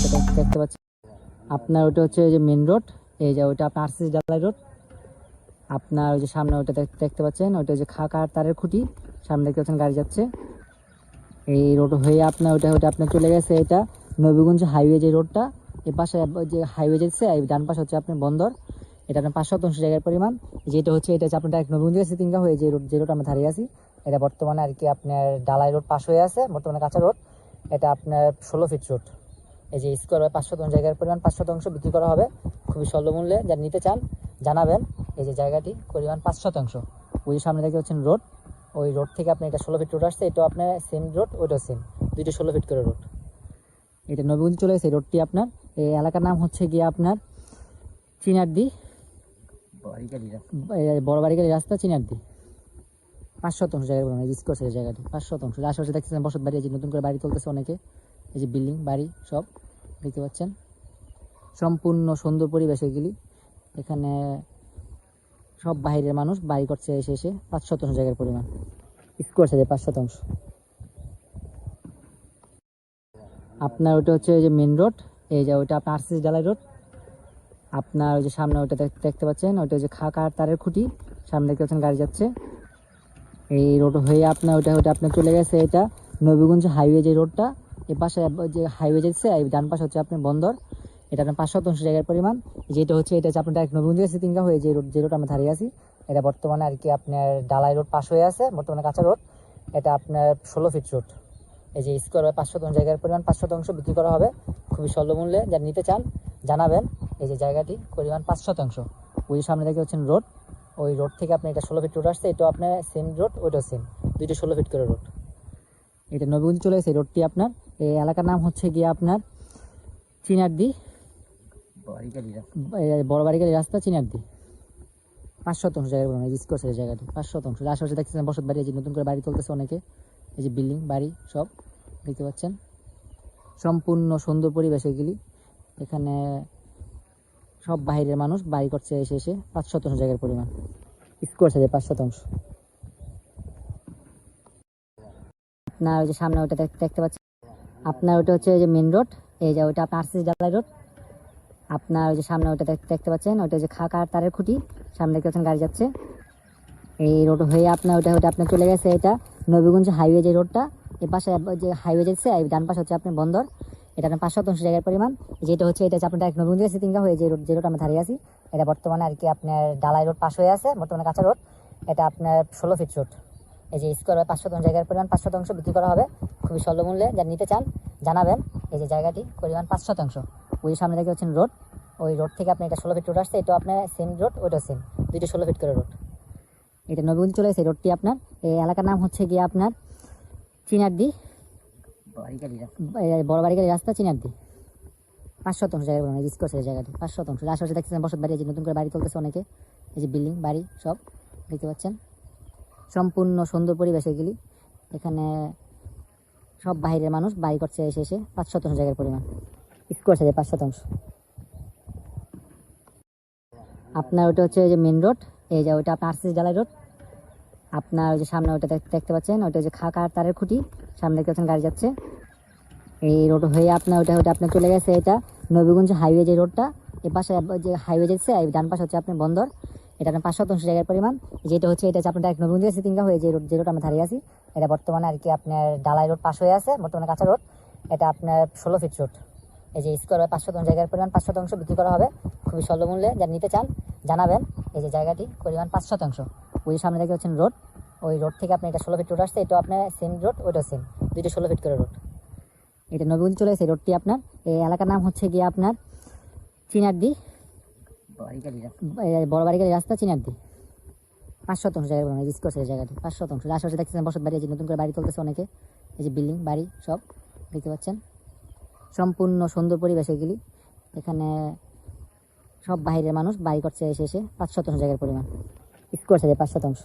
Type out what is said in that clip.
ওটা দেখতে পাচ্ছেন আপনার, ওটা হচ্ছে যে মেন রোড, এই যে ওইটা আপনার আরসিসি ডালাই রোড। আপনার ওই যে সামনে ওটা দেখতে পাচ্ছেন, ওইটা যে খাকার তারের খুঁটি, সামনে দেখতে পাচ্ছেন গাড়ি যাচ্ছে। এই রোড হয়ে আপনার ওটা আপনার চলে গেছে এটা নবীগঞ্জ হাইওয়ে, যে রোডটা এ পাশে যে হাইওয়ে যাচ্ছে, এই ডান পাশে হচ্ছে আপনার বন্দর। এটা আপনার 5 শতাংশ জায়গার পরিমাণ। যেটা হচ্ছে এটা হচ্ছে আপনার ডাইরেক্ট নবীগঞ্জ গেছে তিনগা হয়ে, যে রোড আমরা দাঁড়িয়ে আছি, এটা বর্তমানে আর কি আপনার ডালাই রোড পাশ হয়ে আছে, বর্তমানে কাঁচা রোড। এটা আপনার 16 ফিট রোড। এই যে স্কোয়ার 5 শতাংশ জায়গার পরিমাণ 5 শতাংশ বিক্রি করা হবে খুবই স্বল্প মূল্যে। যারা নিতে চান জানাবেন। এই যে জায়গাটি পরিমাণ 5 শতাংশ, ওই যে সামনে দেখতে পাচ্ছেন রোড, ওই রোড থেকে আপনার এটা 16 ফিট রোড আসছে, এটা আপনার সেম রোড, ওইটাও সেম, দুইটা 16 ফিট করে রোড। এটা নবীগঞ্জ চলে গেছে রোডটি আপনার। এই এলাকার নাম হচ্ছে গিয়ে আপনার চিনারদি, বড় বাড়িকালি রাস্তা চিনারদি। 5 শতাংশ জায়গার পরিমাণ করছে এই জায়গাটি 5 শতাংশ। আশেপাশে দেখতেছেন বসত বাড়ি, যে নতুন করে বাড়ি তুলতেছে অনেকে, এই যে বিল্ডিং বাড়ি সব দেখতে পাচ্ছেন, সম্পূর্ণ সুন্দর পরিবেশ এগুলি। এখানে সব বাইরের মানুষ বাড়ি করছে এসে 5 শতাংশ জায়গার পরিমাণ স্কোয়ার সাইজে 5 শতাংশ। আপনার ওটা হচ্ছে যে মেন রোড, এই যে ওইটা আপনার আরসিসি ডালাই রোড। আপনার ওই যে সামনে ওটা দেখতে পাচ্ছেন, ওইটা যে খাকার তারের খুঁটি, সামনে দেখতে পাচ্ছেন গাড়ি যাচ্ছে। এই রোড হয়ে আপনার ওটা আপনার চলে গেছে এটা নবীগঞ্জ হাইওয়ে, যে রোডটা এ পাশে যে হাইওয়ে যাচ্ছে, এই ডান পাশে হচ্ছে আপনার বন্দর। এটা আপনার 5 শতাংশ জায়গার পরিমাণ। যেটা হচ্ছে এটা হচ্ছে আপনার ডাইরেক্ট নবীগঞ্জ গেছে তিনগা হয়ে, যে রোড আমরা দাঁড়িয়ে আছি, এটা বর্তমানে আর কি আপনার ডালাই রোড পাশ হয়ে আছে, বর্তমানে কাঁচা রোড। এটা আপনার 16 ফিট রোড। এই যে স্কোয়ার 5 শতাংশ জায়গার পরিমাণ 5 শতাংশ বিক্রি করা হবে খুবই স্বল্প মূল্যে। যারা নিতে চান জানাবেন। এই যে জায়গাটি পরিমাণ 5 শতাংশ, ওই সামনে দেখতে পাচ্ছেন রোড, ওই রোড থেকে আপনি এটা 16 ফিট রোড আসছে, এটা আপনার সেম রোড, ওইটাও সেম, দুইটা 16 ফিট করে রোড। এটা নবীগঞ্জ চলে গেছে রোডটি আপনার। এই এলাকার নাম হচ্ছে গিয়ে আপনার চিনারদি, বড় বাড়িকালি রাস্তা চিনারদি। 5 শতাংশ জায়গার পরিমাণ করছে এই জায়গাটি 5 শতাংশ। আশেপাশে দেখতেছেন বসত বাড়ি, যে নতুন করে বাড়ি তুলতেছে অনেকে, এই যে বিল্ডিং বাড়ি সব দেখতে পাচ্ছেন, সম্পূর্ণ সুন্দর পরিবেশ এগুলি। এখানে সব বাইরের মানুষ বাড়ি করছে এসে 5 শতাংশ জায়গার পরিমাণ স্কোয়ার সাইজে 5 শতাংশ। আপনার ওই যে সামনে ওটা দেখতে পাচ্ছেন, আপনার ওটা হচ্ছে যে মেন রোড, এই যে ওইটা আপনার আরসিসি ডালাই রোড। আপনার ওই যে সামনে ওটা দেখতে পাচ্ছেন, ওইটা যে খাকার তারের খুঁটি, সামনে দেখতে পাচ্ছেন গাড়ি যাচ্ছে। এই রোড হয়ে আপনার ওটা আপনার চলে গেছে এটা নবীগঞ্জ হাইওয়ে, যে রোডটা এ পাশে যে হাইওয়ে যাচ্ছে, এই ডান পাশে হচ্ছে আপনার বন্দর। এটা আপনার 5 শতাংশ জায়গার পরিমাণ। যেটা হচ্ছে এটা হচ্ছে আপনার ডাইরেক্ট নবীগঞ্জ গেছে তিনগা হয়ে, যে রোড আমরা দাঁড়িয়ে আছি, এটা বর্তমানে আর কি আপনার ডালাই রোড পাশ হয়ে আছে, বর্তমানে কাঁচা রোড। এটা আপনার 16 ফিট রোড। এই যে স্কোয়ার 5 শতাংশ জায়গার পরিমাণ 5 শতাংশ বিক্রি করা হবে খুবই স্বল্প মূল্যে। যারা নিতে চান জানাবেন। এই যে জায়গাটি পরিমাণ 5 শতাংশ, ওই সামনে দেখতে পাচ্ছেন রোড, ওই রোড থেকে আপনি এটা 16 ফিট রোড আসছে, এটা আপনার সেম রোড, ওইটাও সেম, দুইটা 16 ফিট করে রোড। এটা নবীগঞ্জ চলে গেছে রোডটি আপনার। এই এলাকার নাম হচ্ছে গিয়ে আপনার চিনারদি, বড় বাড়িকালি রাস্তা চিনারদি। 5 শতাংশ জায়গার পরিমাণ করছে এই জায়গাটি 5 শতাংশ। আশেপাশে দেখতেছেন বসত বাড়ি, যে নতুন করে বাড়ি তুলতেছে অনেকে, এই যে বিল্ডিং বাড়ি সব দেখতে পাচ্ছেন, সম্পূর্ণ সুন্দর পরিবেশ এগুলি। এখানে সব বাইরের মানুষ বাড়ি করছে এসে 5 শতাংশ জায়গার পরিমাণ স্কোয়ার সাইজে 5 শতাংশ। আপনার ওটা হচ্ছে যে মেন রোড, এই যে ওইটা আপনার আরসিসি ডালাই রোড। আপনার ওই যে সামনে ওটা দেখতে পাচ্ছেন, ওইটা যে খাকার তারের খুঁটি, সামনে দেখতে পাচ্ছেন গাড়ি যাচ্ছে। এই রোড হয়ে আপনার ওটা আপনার চলে গেছে এটা নবীগঞ্জ হাইওয়ে, যে রোডটা এ পাশে যে হাইওয়ে যাচ্ছে, এই ডান পাশে হচ্ছে আপনার বন্দর। এটা আপনার 5 শতাংশ জায়গার পরিমাণ। যেটা হচ্ছে এটা হচ্ছে আপনার ডাইরেক্ট নবীগঞ্জ গেছে তিনগা হয়ে, যে রোড আমরা দাঁড়িয়ে আছি, এটা বর্তমানে আর কি আপনার ডালাই রোড পাশ হয়ে আছে, বর্তমানে কাঁচা রোড। এটা আপনার 16 ফিট রোড। এই যে স্কোয়ার 5 শতাংশ জায়গার পরিমাণ 5 শতাংশ বিক্রি করা হবে খুবই স্বল্প মূল্যে। যারা নিতে চান জানাবেন। এই যে জায়গাটি পরিমাণ 5 শতাংশ, ওই সামনে দেখতে পাচ্ছেন রোড, ওই রোড থেকে আপনি এটা 16 ফিট রোড আসছে, এটা আপনার সেম রোড, ওইটাও সেম, দুইটা 16 ফিট করে রোড। এটা নবীগঞ্জ চলে গেছে রোডটি আপনার। এই এলাকার নাম হচ্ছে গিয়ে আপনার চিনারদি, বড় বাড়িকালি রাস্তা চিনারদি। 5 শতাংশ জায়গার পরিমাণ করছে এই জায়গাটি 5 শতাংশ। আশেপাশে দেখতেছেন বসত বাড়ি, যে নতুন করে বাড়ি তুলতেছে অনেকে, এই যে বিল্ডিং বাড়ি সব দেখতে পাচ্ছেন, সম্পূর্ণ সুন্দর পরিবেশ এগুলি। এখানে সব বাইরের মানুষ বাড়ি করছে এসে 5 শতাংশ জায়গার পরিমাণ স্কোয়ার সাইজে 5 শতাংশ।